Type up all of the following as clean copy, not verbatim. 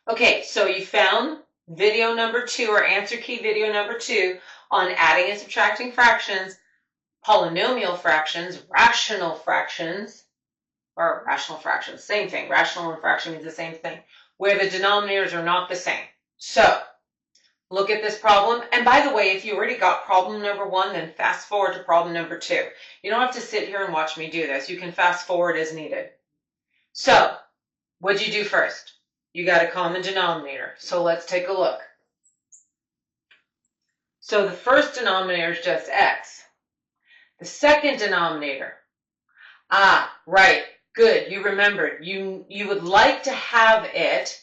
Okay, so you found video number 2 or answer key video number 2 on adding and subtracting fractions, polynomial fractions, rational fractions, same thing. Rational and fraction means the same thing, where the denominators are not the same. So, look at this problem. And by the way, if you already got problem number 1, then fast forward to problem number 2. You don't have to sit here and watch me do this. You can fast forward as needed. So, what'd you do first? You got a common denominator. So let's take a look. So the first denominator is just x. The second denominator, right, good, you remembered. You would like to have it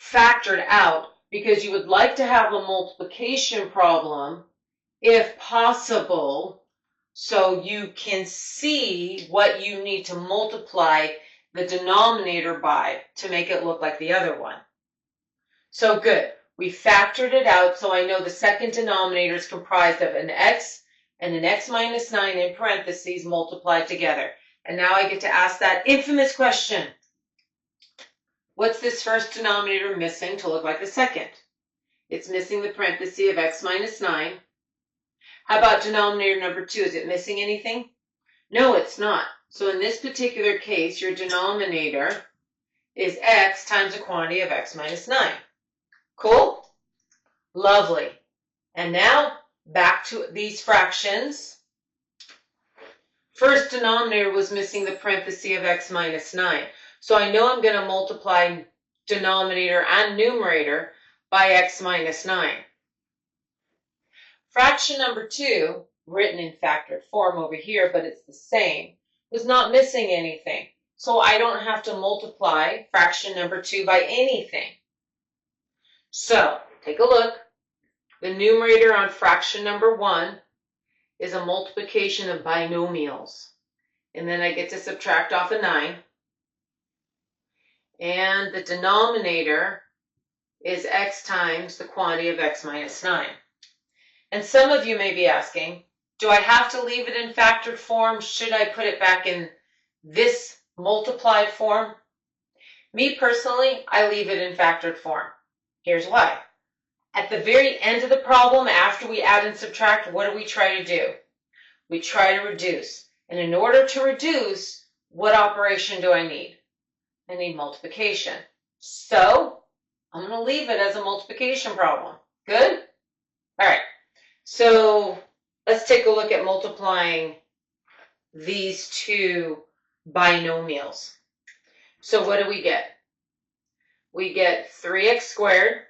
factored out because you would like to have a multiplication problem, if possible, so you can see what you need to multiply the denominator by to make it look like the other one. So good. We factored it out, so I know the second denominator is comprised of an x and an x minus 9 in parentheses multiplied together. And now I get to ask that infamous question. What's this first denominator missing to look like the second? It's missing the parenthesis of x minus 9. How about denominator number 2? Is it missing anything? No, it's not. So in this particular case, your denominator is x times the quantity of x minus 9. Cool? Lovely. And now, back to these fractions. First denominator was missing the parenthesis of x minus 9. So I know I'm going to multiply denominator and numerator by x minus 9. Fraction number 2, written in factored form over here, but it's the same, was not missing anything. So I don't have to multiply fraction number 2 by anything. So, take a look. The numerator on fraction number 1 is a multiplication of binomials. And then I get to subtract off a 9. And the denominator is x times the quantity of x minus 9. And some of you may be asking, do I have to leave it in factored form? Should I put it back in this multiplied form? Me personally, I leave it in factored form. Here's why. At the very end of the problem, after we add and subtract, what do we try to do? We try to reduce. And in order to reduce, what operation do I need? I need multiplication. So, I'm going to leave it as a multiplication problem. Good? All right. So, let's take a look at multiplying these two binomials. So, what do we get? We get 3x squared,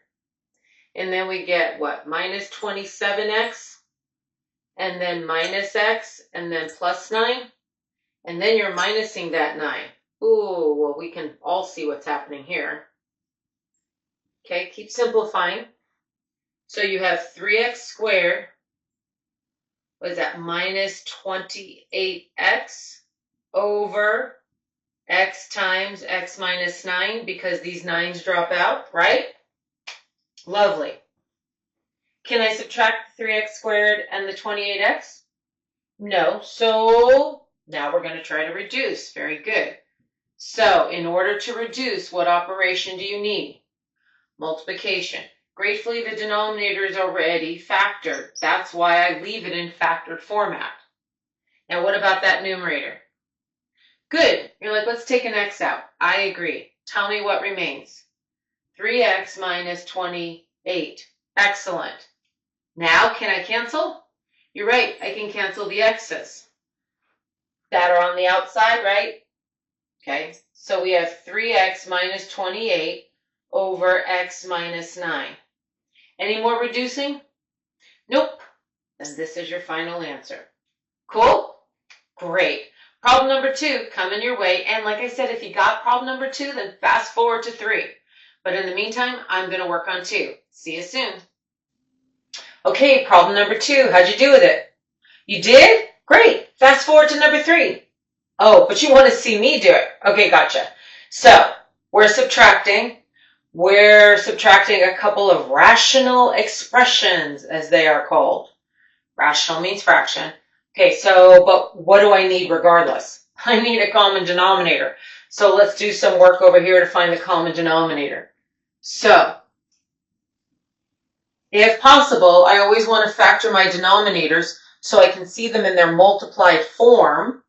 and then we get what? Minus 27x, and then minus x, and then plus 9, and then you're minusing that 9. Ooh, well, we can all see what's happening here. Okay, keep simplifying. So you have 3x squared, what is that, minus 28x over x times x minus 9, because these 9's drop out, right? Lovely. Can I subtract the 3x squared and the 28x? No, so now we're going to try to reduce. Very good. So in order to reduce, what operation do you need? Multiplication. Gratefully, the denominator is already factored. That's why I leave it in factored format. Now, what about that numerator? Good. You're like, let's take an x out. I agree. Tell me what remains. 3x minus 28. Excellent. Now, can I cancel? You're right. I can cancel the x's that are on the outside, right? Okay. So we have 3x minus 28 over x minus 9. Any more reducing? Nope. Then this is your final answer. Cool? Great. Problem number 2 coming your way. And like I said, if you got problem number 2, then fast forward to 3. But in the meantime, I'm going to work on 2. See you soon. Okay, problem number 2. How'd you do with it? You did? Great. Fast forward to number 3. Oh, but you want to see me do it. Okay, gotcha. So, we're subtracting. We're subtracting a couple of rational expressions, as they are called. Rational means fraction. Okay, so, but what do I need regardless? I need a common denominator. So let's do some work over here to find the common denominator. So, if possible, I always want to factor my denominators so I can see them in their multiplied form,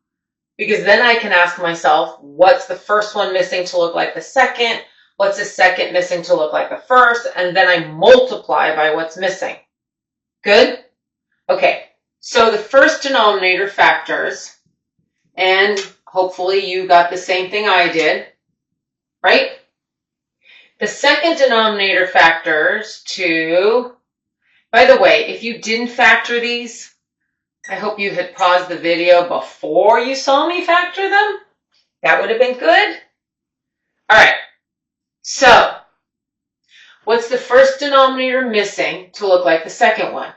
because then I can ask myself, what's the first one missing to look like the second? What's the second missing to look like the first? And then I multiply by what's missing. Good? Okay, so the first denominator factors, and hopefully you got the same thing I did, right? The second denominator factors to, by the way, if you didn't factor these, I hope you had paused the video before you saw me factor them. That would have been good. All right, so what's the first denominator missing to look like the second one?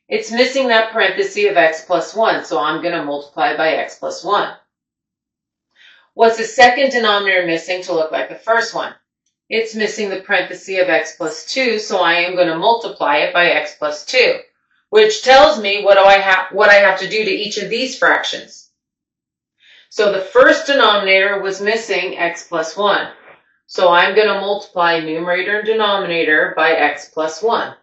It's missing that parenthesis of x plus 1, so I'm going to multiply by x plus 1. What's the second denominator missing to look like the first one? It's missing the parenthesis of x plus 2, so I am going to multiply it by x plus 2, which tells me what I have to do to each of these fractions. So the first denominator was missing x plus 1, so I'm going to multiply numerator and denominator by x plus 1.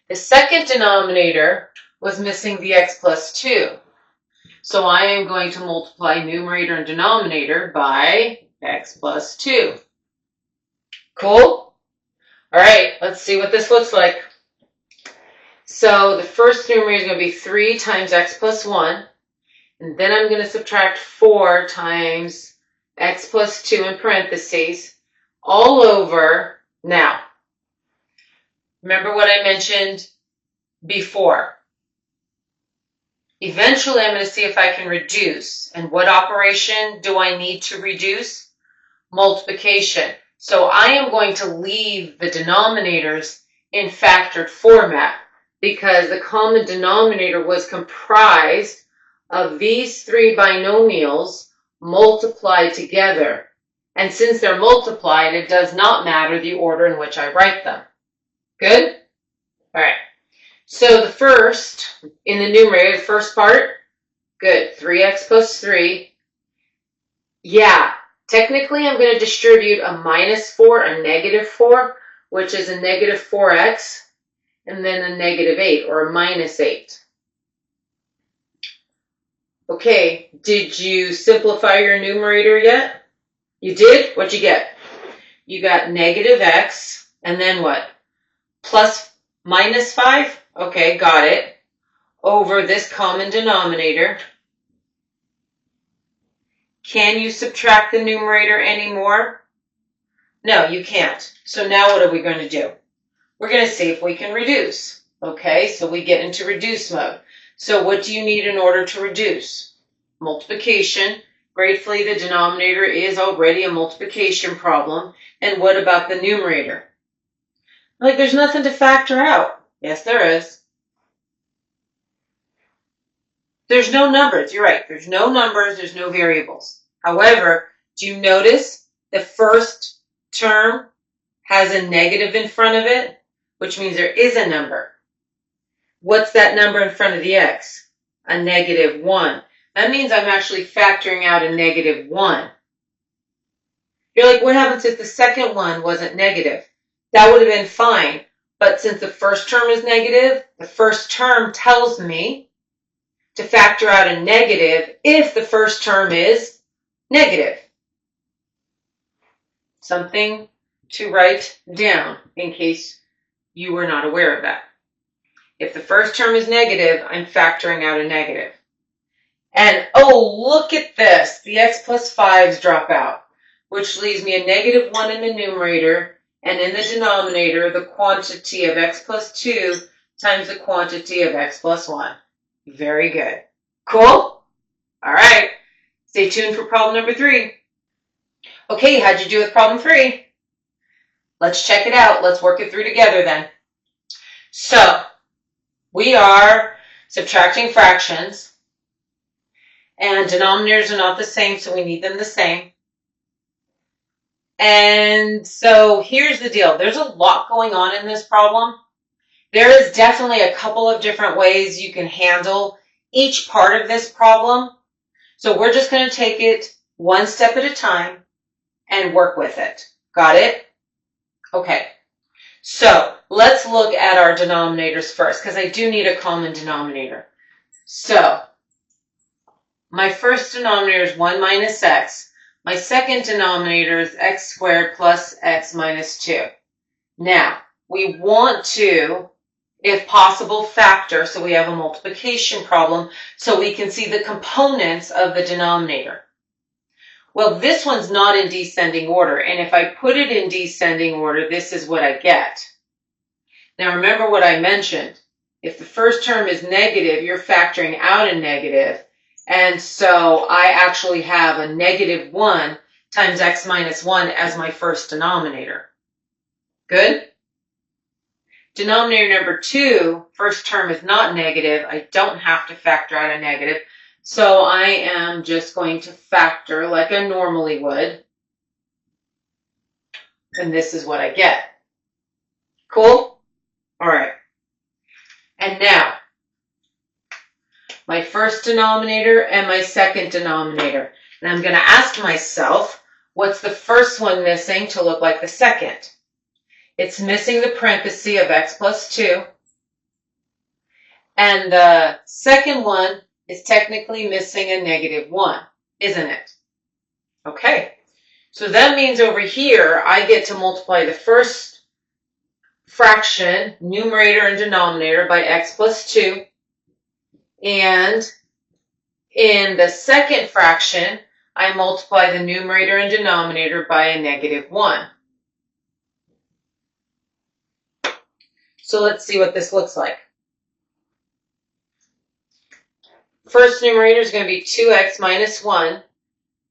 The second denominator was missing the x plus 2. So I am going to multiply numerator and denominator by x plus 2. Cool? All right, let's see what this looks like. So the first numerator is going to be 3 times x plus 1. And then I'm going to subtract 4 times x plus 2 in parentheses all over now. Remember what I mentioned before. Eventually, I'm going to see if I can reduce. And what operation do I need to reduce? Multiplication. So I am going to leave the denominators in factored format because the common denominator was comprised of these 3 binomials multiplied together. And since they're multiplied, it does not matter the order in which I write them. Good? All right. So the first, in the numerator, the first part, good, 3x plus 3. Yeah, technically I'm going to distribute a minus 4, a negative 4, which is a negative 4x, and then a negative 8, or a minus 8. Okay, did you simplify your numerator yet? You did? What'd you get? You got negative x, and then what? Minus 5? Okay, got it. Over this common denominator. Can you subtract the numerator anymore? No, you can't. So now what are we going to do? We're going to see if we can reduce. Okay, so we get into reduce mode. So what do you need in order to reduce? Multiplication. Gratefully, the denominator is already a multiplication problem. And what about the numerator? Like, there's nothing to factor out. Yes, there is. There's no numbers. You're right. There's no numbers. There's no variables. However, do you notice the first term has a negative in front of it, which means there is a number. What's that number in front of the x? A negative 1. That means I'm actually factoring out a negative 1. You're like, what happens if the second one wasn't negative? That would have been fine. But since the first term is negative, the first term tells me to factor out a negative if the first term is negative. Something to write down in case you were not aware of that. If the first term is negative, I'm factoring out a negative. And oh, look at this. The x plus 5s drop out, which leaves me a negative 1 in the numerator, and in the denominator, the quantity of x plus 2 times the quantity of x plus 1. Very good. Cool? All right. Stay tuned for problem number 3. Okay, how'd you do with problem 3? Let's check it out. Let's work it through together then. So, we are subtracting fractions, and denominators are not the same, so we need them the same. And so here's the deal. There's a lot going on in this problem. There is definitely a couple of different ways you can handle each part of this problem. So we're just going to take it one step at a time and work with it. Got it? Okay. So let's look at our denominators first, because I do need a common denominator. So my first denominator is 1 minus x. My second denominator is x squared plus x minus 2. Now, we want to, if possible, factor, so we have a multiplication problem, so we can see the components of the denominator. Well, this one's not in descending order, and if I put it in descending order, this is what I get. Now, remember what I mentioned. If the first term is negative, you're factoring out a negative, and so I actually have a negative 1 times x minus 1 as my first denominator. Good? Denominator number 2, first term is not negative. I don't have to factor out a negative. So I am just going to factor like I normally would. And this is what I get. Cool? All right. And now, my first denominator and my second denominator. And I'm going to ask myself, what's the first one missing to look like the second? It's missing the parenthesis of x plus 2. And the second one is technically missing a negative 1, isn't it? Okay. So that means over here, I get to multiply the first fraction, numerator and denominator, by x plus 2. And in the second fraction, I multiply the numerator and denominator by a negative 1. So let's see what this looks like. First numerator is going to be 2x minus 1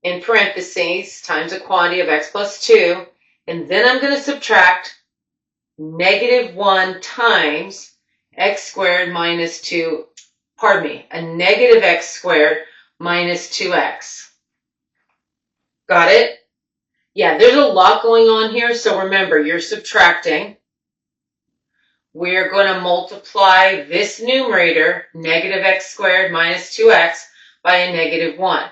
in parentheses times a quantity of x plus 2. And then I'm going to subtract negative 1 times x squared minus 2, a negative x squared minus 2x. Got it? Yeah, there's a lot going on here, so remember, you're subtracting. We're going to multiply this numerator, negative x squared minus 2x, by a negative 1.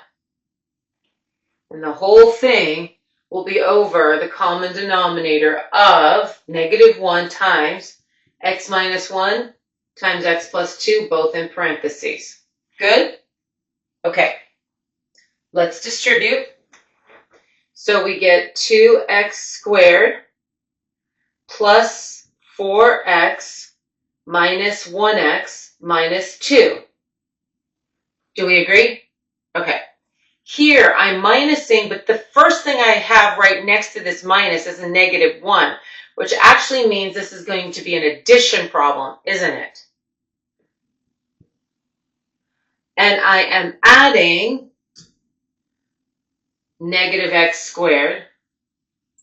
And the whole thing will be over the common denominator of negative 1 times x minus 1 times x plus 2, both in parentheses. Good? Okay. Let's distribute. So we get 2x squared plus 4x minus 1x minus 2. Do we agree? Okay. Here I'm minusing, but the first thing I have right next to this minus is a negative 1, which actually means this is going to be an addition problem, isn't it? And I am adding negative x squared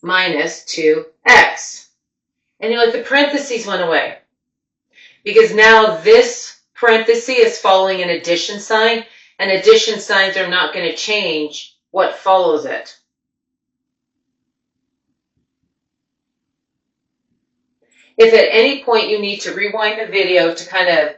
minus 2x. And you're like, the parentheses went away. Because now this parenthesis is following an addition sign, and addition signs are not going to change what follows it. If at any point you need to rewind the video to kind of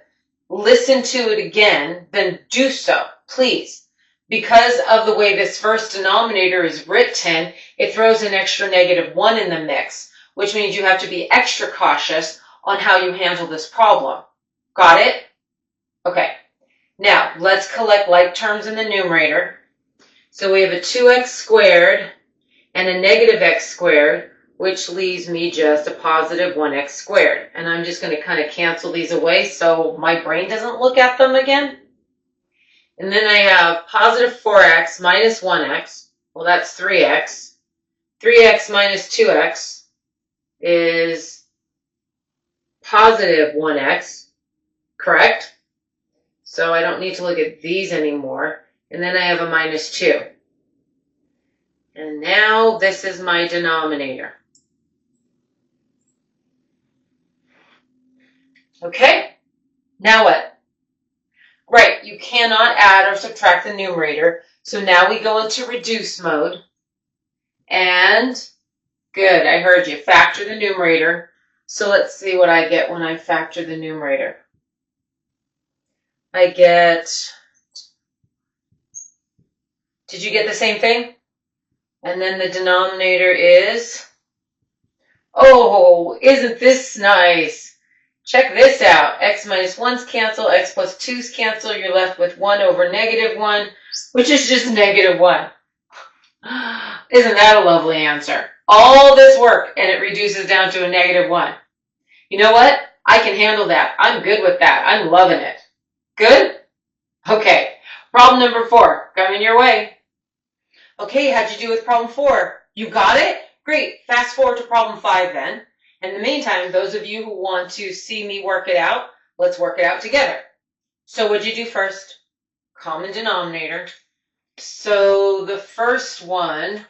listen to it again, then do so, please. Because of the way this first denominator is written, it throws an extra negative 1 in the mix, which means you have to be extra cautious on how you handle this problem. Got it? Okay. Now, let's collect like terms in the numerator. So we have a 2x squared and a negative x squared, which leaves me just a positive 1x squared. And I'm just going to kind of cancel these away so my brain doesn't look at them again. And then I have positive 4x minus 1x. Well, that's 3x. 3x minus 2x is positive 1x, correct? So I don't need to look at these anymore. And then I have a minus 2. And now this is my denominator. Okay, now what? Right, you cannot add or subtract the numerator. So now we go into reduce mode. And good, I heard you. Factor the numerator. So let's see what I get when I factor the numerator. I get Did you get the same thing? And then the denominator is, oh, isn't this nice? Check this out. X minus 1's cancel, x plus 2's cancel. You're left with 1 over negative 1, which is just negative 1. Isn't that a lovely answer? All this work, and it reduces down to a negative 1. You know what? I can handle that. I'm good with that. I'm loving it. Good? Okay. Problem number 4. Coming your way. Okay, how'd you do with problem 4? You got it? Great. Fast forward to problem 5 then. In the meantime, those of you who want to see me work it out, let's work it out together. So what'd you do first? Common denominator. So the first one,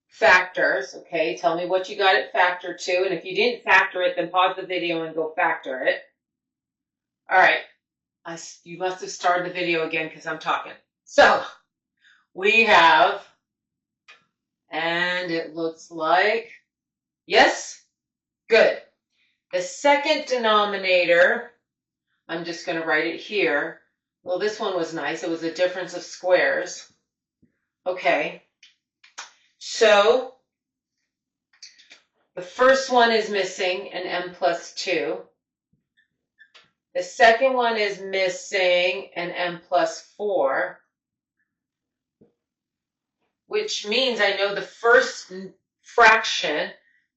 factors, okay? Tell me what you got it factored to, and if you didn't factor it, then pause the video and go factor it. All right. You must have started the video again because I'm talking. So we have, and it looks like, yes? Good. The second denominator, I'm just going to write it here. Well, this one was nice. It was a difference of squares. Okay. So the first one is missing an m plus 2. The second one is missing an m plus 4, which means I know the first fraction,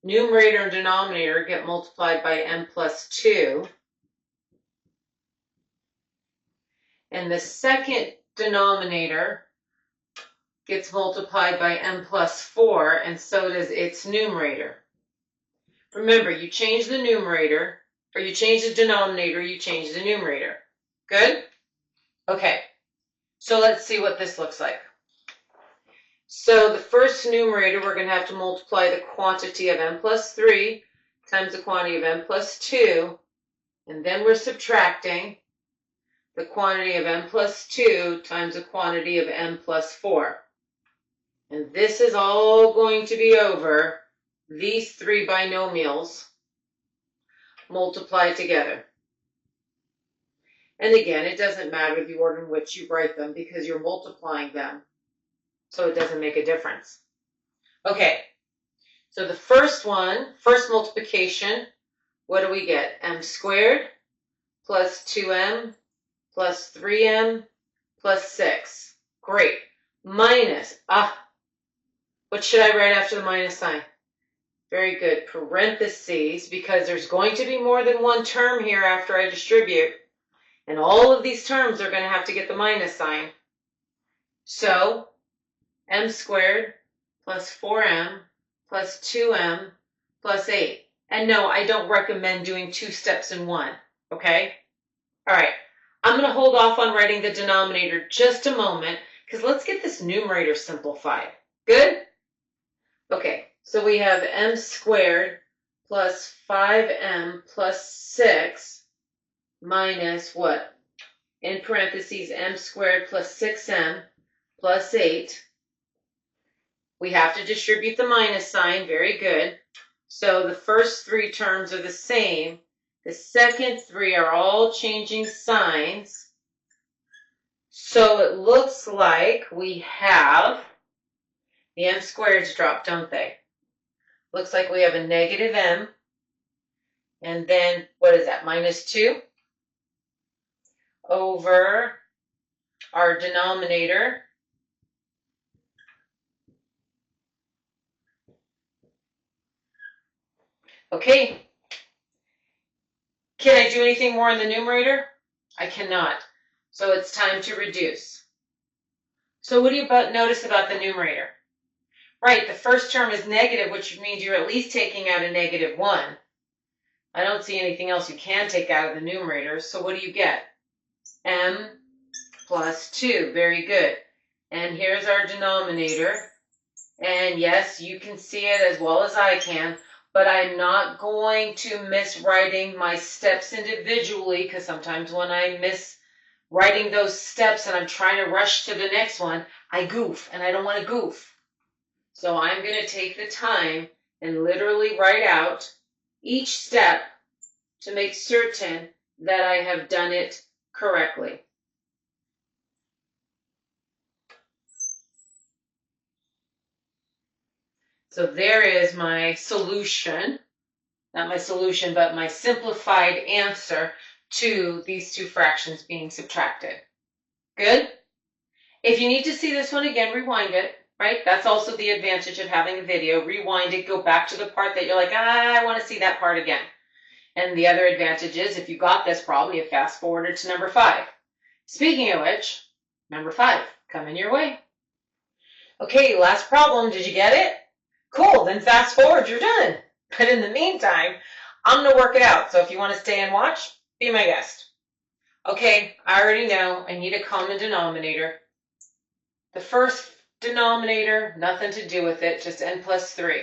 numerator and denominator, get multiplied by m plus 2. And the second denominator gets multiplied by m plus 4, and so does its numerator. Remember, you change the numerator, or you change the denominator, you change the numerator. Good? Okay, so let's see what this looks like. So the first numerator, we're going to have to multiply the quantity of m plus 3 times the quantity of m plus 2, and then we're subtracting the quantity of m plus 2 times the quantity of m plus 4. And this is all going to be over these 3 binomials multiplied together. And again, it doesn't matter the order in which you write them because you're multiplying them, so it doesn't make a difference. Okay, so the first one, first multiplication, what do we get? M squared plus 2m plus 3m plus 6. Great. Minus, what should I write after the minus sign? Very good, parentheses, because there's going to be more than one term here after I distribute. And all of these terms are going to have to get the minus sign. So, m squared plus 4m plus 2m plus 8. And no, I don't recommend doing 2 steps in one, okay? All right, I'm going to hold off on writing the denominator just a moment because let's get this numerator simplified. Good? Okay, so we have m squared plus 5m plus 6 minus what? In parentheses, m squared plus 6m plus 8. We have to distribute the minus sign. Very good. So the first 3 terms are the same. The second 3 are all changing signs. So it looks like we have, the m squareds drop, don't they? Looks like we have a negative m. And then, what is that, minus 2? Over our denominator. Okay. Can I do anything more in the numerator? I cannot. So it's time to reduce. So what do you notice about the numerator? Right, the first term is negative, which means you're at least taking out a negative 1. I don't see anything else you can take out of the numerator, so what do you get? M plus 2, very good. And here's our denominator. And yes, you can see it as well as I can, but I'm not going to miss writing my steps individually because sometimes when I miss writing those steps and I'm trying to rush to the next one, I goof, and I don't want to goof. So I'm going to take the time and literally write out each step to make certain that I have done it correctly. So there is my solution. Not my solution, but my simplified answer to these two fractions being subtracted. Good? If you need to see this one again, rewind it, right? That's also the advantage of having a video. Rewind it, go back to the part that you're like, I want to see that part again. And the other advantage is if you got this problem, you fast forwarded to number 5. Speaking of which, number 5, coming your way. Okay, last problem. Did you get it? Cool, then fast forward, you're done. But in the meantime, I'm going to work it out. So if you want to stay and watch, be my guest. Okay, I already know I need a common denominator. The first denominator, nothing to do with it, just n plus 3.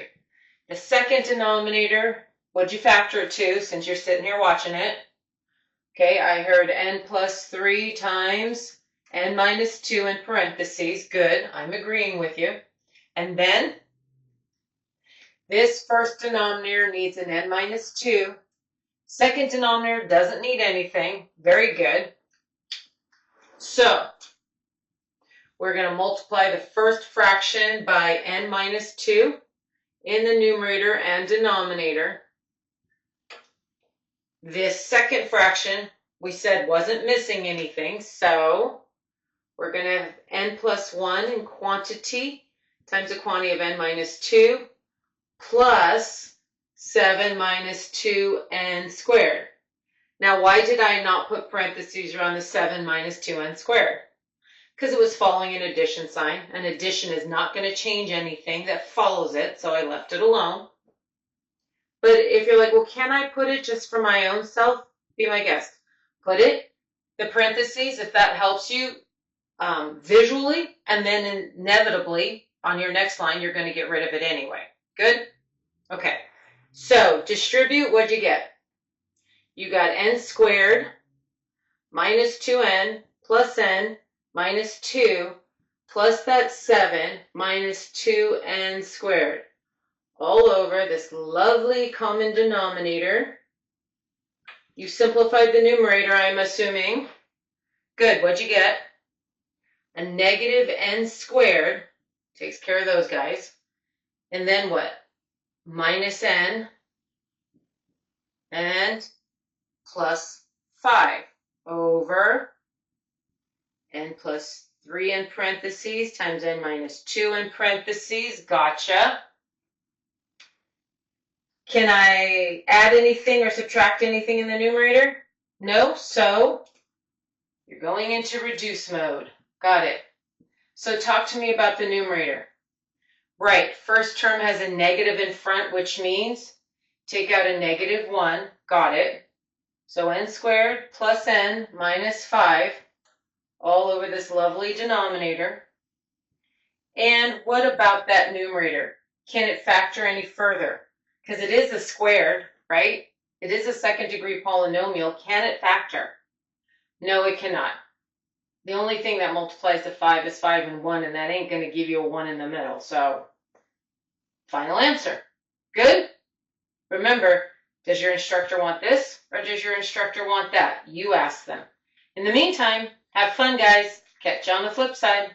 The second denominator, what'd you factor it to since you're sitting here watching it? Okay, I heard n plus 3 times n minus 2 in parentheses. Good, I'm agreeing with you. And then this first denominator needs an n minus 2. Second denominator doesn't need anything. Very good. So we're going to multiply the first fraction by n minus 2 in the numerator and denominator. This second fraction, we said, wasn't missing anything, so we're going to have n plus 1 in quantity times the quantity of n minus 2 plus 7 minus 2n squared. Now, why did I not put parentheses around the 7 minus 2n squared? Because it was following an addition sign. An addition is not going to change anything that follows it, so I left it alone. But if you're like, well, can I put it just for my own self? Be my guest. Put it, the parentheses, if that helps you visually, and then inevitably on your next line, you're going to get rid of it anyway. Good? Okay. So distribute, what'd you get? You got n squared minus 2n plus n minus 2 plus that 7 minus 2n squared. All over this lovely common denominator. You simplified the numerator, I'm assuming. Good, what'd you get? A negative n squared, takes care of those guys. And then what? Minus n and plus 5 over n plus 3 in parentheses times n minus 2 in parentheses. Gotcha. Can I add anything or subtract anything in the numerator? No, so you're going into reduce mode. Got it. So talk to me about the numerator. Right, first term has a negative in front, which means take out a negative 1. Got it. So n squared plus n minus 5 all over this lovely denominator. And what about that numerator? Can it factor any further? Because it is a squared, right? It is a second degree polynomial. Can it factor? No, it cannot. The only thing that multiplies to 5 is 5 and 1, and that ain't going to give you a 1 in the middle. So, final answer. Good? Remember, does your instructor want this or does your instructor want that? You ask them. In the meantime, have fun, guys. Catch you on the flip side.